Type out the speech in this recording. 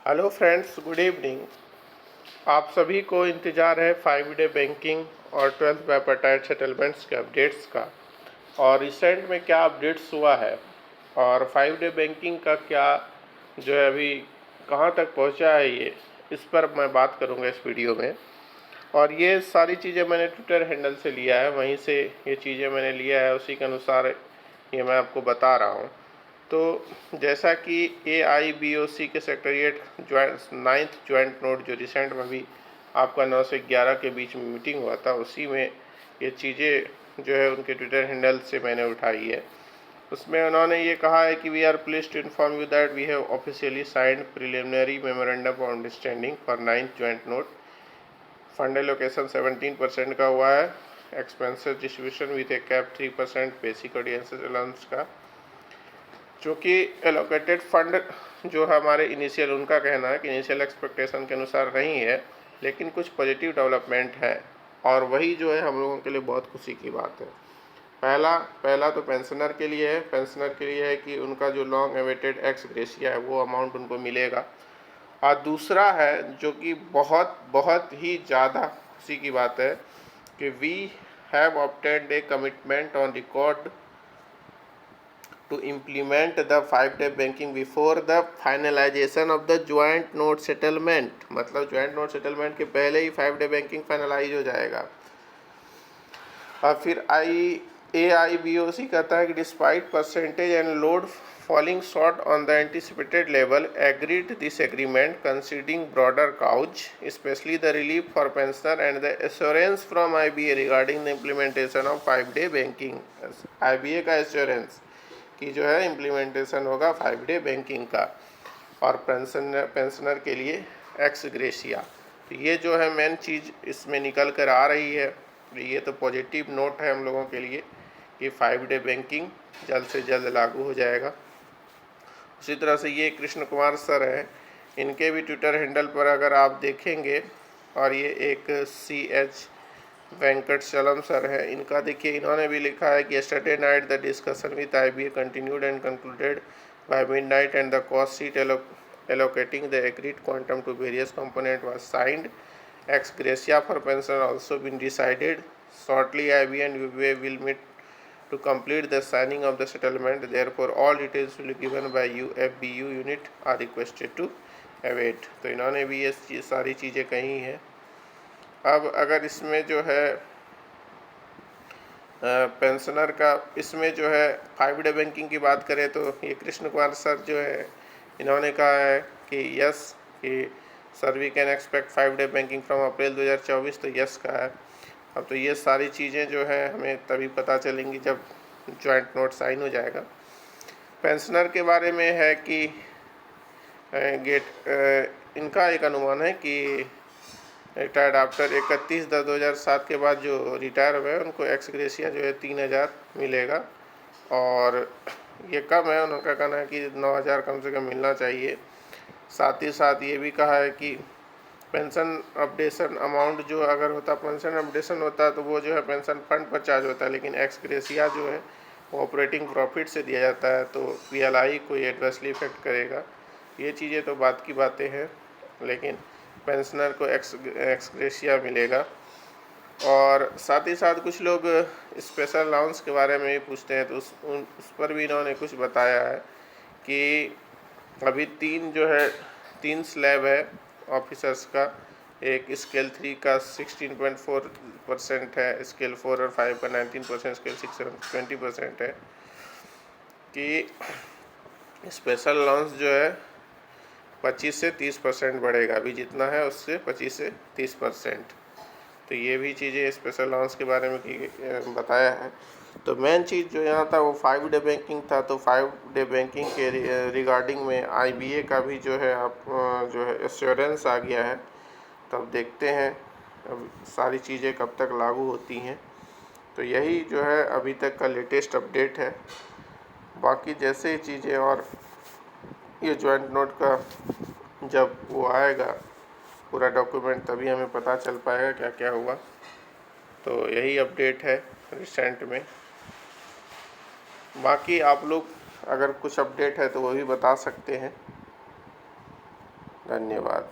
Hello friends, good evening. आप सभी को इंतज़ार है 5 डे बैंकिंग और 12th बायपार्टाइट सेटलमेंट्स के अपडेट्स का। और रिसेंट में क्या अपडेट्स हुआ है और 5 डे बैंकिंग का क्या जो है अभी कहाँ तक पहुँचा है, ये इस पर मैं बात करूँगा इस वीडियो में। और ये सारी चीज़ें मैंने ट्विटर हैंडल से लिया है, वहीं से ये चीज़ें मैंने लिया है, उसी के अनुसार ये मैं आपको बता रहा हूँ। तो जैसा कि AIBOC के सेक्रेटरीट नाइन्थ ज्वाइंट नोट जो रिसेंट में भी आपका 9 से 11 के बीच में मीटिंग हुआ था, उसी में ये चीज़ें जो है उनके ट्विटर हैंडल से मैंने उठाई है। उसमें उन्होंने ये कहा है कि we are pleased to inform you that we have officially signed preliminary memorandum of understanding for 9th joint note. Fund allocation 17% का हुआ है, expenses distribution with a cap 3% basic audiences allowance का। चूँकि एलोकेटेड फंड जो हमारे initial, उनका कहना है कि इनिशियल एक्सपेक्टेशन के अनुसार नहीं है, लेकिन कुछ पॉजिटिव डेवलपमेंट है और वही जो है हम लोगों के लिए बहुत खुशी की बात है। पहला तो पेंशनर के लिए है। पेंशनर के लिए है कि उनका जो लॉन्ग अवेटेड एक्स ग्रेशिया है वो अमाउंट उनको मिलेगा। और दूसरा है जो कि बहुत बहुत ही ज़्यादा खुशी की बात है कि we have obtained a commitment on record to implement the 5 day banking before the finalization of the joint note settlement। मतलब joint note settlement के पहले ही 5 day banking फाइनलाइज हो जाएगा। और फिर AIBOC कहता है कि despite percentage and load falling short on the anticipated level agreed this agreement considering broader couch specially the relief for pensioner and the assurance from IBA regarding the implementation of 5 day banking. IBA का assurance कि जो है implementation होगा 5 day banking का, और pensioner के लिए x gratia. तो ये जो है मेन चीज़ इसमें निकल कर आ रही है। ये तो पॉजिटिव नोट है हम लोगों के लिए कि 5 डे बैंकिंग जल्द से जल्द लागू हो जाएगा। उसी तरह से ये कृष्ण कुमार सर हैं, इनके भी ट्विटर हैंडल पर अगर आप देखेंगे, और ये एक CH वेंकटचलम सर है, इनका देखिए, इन्होंने भी लिखा है कि yesterday night the discussion with IBA continued and concluded by midnight and the cost sheet allocating the agreed quantum to various component was signed. Ex gratia for pension also been decided. Shortly IBA and UBA will meet to complete the signing of the settlement. Therefore all details will be given by UFBU unit are requested to await। तो इन्होंने भी ये सारी चीज़ें कही हैं। अब अगर इसमें जो है पेंशनर का, इसमें जो है 5 डे बैंकिंग की बात करें तो ये कृष्ण कुमार सर जो है, इन्होंने कहा है कि यस, कि sir we can expect 5 day banking from April 2024। तो यस का है। अब तो ये सारी चीज़ें जो है हमें तभी पता चलेंगी जब जॉइंट नोट साइन हो जाएगा। पेंशनर के बारे में है कि इनका एक अनुमान है कि रिटायर्ड आफ्टर 31/10/2007 के बाद जो रिटायर हुए उनको एक्स ग्रेशिया जो है 3000 मिलेगा, और ये कम है। उनका कहना है कि 9000 कम से कम मिलना चाहिए। साथ ही साथ ये भी कहा है कि पेंशन अपडेशन अमाउंट जो अगर होता, पेंशन अपडेशन होता तो वो जो है पेंशन फंड पर चार्ज होता है, लेकिन एक्स ग्रेशिया जो है वो ऑपरेटिंग प्रॉफिट से दिया जाता है, तो PLI को एडवर्सली इफेक्ट करेगा। ये चीज़ें तो बात की बातें हैं, लेकिन पेंशनर को एक्स ग्रेशिया मिलेगा। और साथ ही साथ कुछ लोग स्पेशल अलाउंस के बारे में भी पूछते हैं, तो उस पर भी इन्होंने कुछ बताया है कि अभी 3 स्लैब है ऑफिसर्स का। एक स्केल 3 का 16.4% है, स्केल 4 और 5 का 19%, स्केल 6 और 20% है। कि स्पेशल अलाउंस जो है 25 से 30% बढ़ेगा, अभी जितना है उससे 25 से 30%। तो ये भी चीज़ें स्पेशल अलाउंस के बारे में बताया है। तो मेन चीज़ जो यहाँ था वो 5 डे बैंकिंग था। तो 5 डे बैंकिंग के रिगार्डिंग में IBA का भी जो है आप जो है एश्योरेंस आ गया है। तो अब देखते हैं अब सारी चीज़ें कब तक लागू होती हैं। तो यही जो है अभी तक का लेटेस्ट अपडेट है। बाकी जैसे चीज़ें और ये जॉइंट नोट का जब वो आएगा पूरा डॉक्यूमेंट, तभी हमें पता चल पाएगा क्या क्या हुआ। तो यही अपडेट है रिसेंट में। बाकी आप लोग अगर कुछ अपडेट है तो वो भी बता सकते हैं। धन्यवाद।